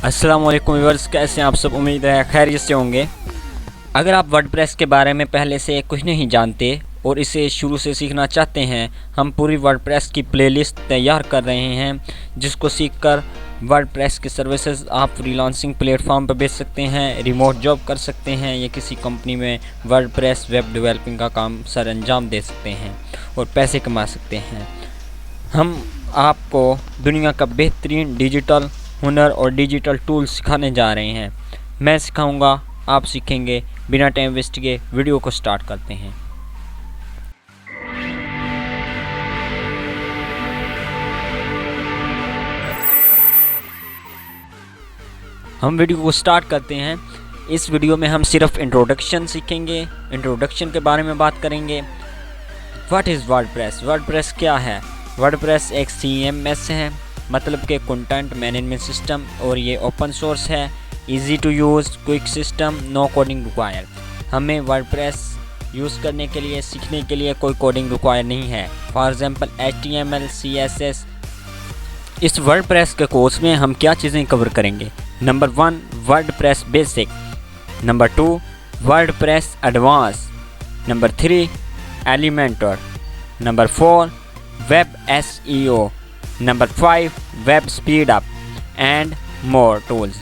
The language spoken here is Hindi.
अस्सलाम वालेकुम व्यूअर्स, कैसे हैं आप सब। उम्मीद है खैरियत से होंगे। अगर आप वर्डप्रेस के बारे में पहले से कुछ नहीं जानते और इसे शुरू से सीखना चाहते हैं, हम पूरी वर्डप्रेस की प्लेलिस्ट तैयार कर रहे हैं जिसको सीखकर वर्डप्रेस की सर्विसेज आप फ्रीलांसिंग प्लेटफॉर्म पर बेच सकते हैं, रिमोट जॉब कर सकते हैं या किसी कंपनी में वर्डप्रेस वेब डेवलपिंग का काम सर अंजाम दे सकते हैं और पैसे कमा सकते हैं। हम आपको दुनिया का बेहतरीन डिजिटल हुनर और डिजिटल टूल्स सिखाने जा रहे हैं। मैं सिखाऊंगा, आप सीखेंगे। बिना टाइम वेस्ट किए वीडियो को स्टार्ट करते हैं। हम वीडियो को स्टार्ट करते हैं। इस वीडियो में हम सिर्फ इंट्रोडक्शन सीखेंगे। इंट्रोडक्शन के बारे में बात करेंगे। What is WordPress? वर्डप्रेस क्या है? वर्डप्रेस एक CMS है, मतलब के कंटेंट मैनेजमेंट सिस्टम, और ये ओपन सोर्स है, easy to use, quick system, no coding require. हमें वर्डप्रेस यूज़ करने के लिए, सीखने के लिए कोई कोडिंग रिक्वायर नहीं है। For example HTML, CSS। इस वर्डप्रेस के कोर्स में हम क्या चीज़ें कवर करेंगे? Number 1 WordPress basic, number 2 WordPress advance, number 3 Elementor, number 4 web SEO, number 5 web speed up and more tools.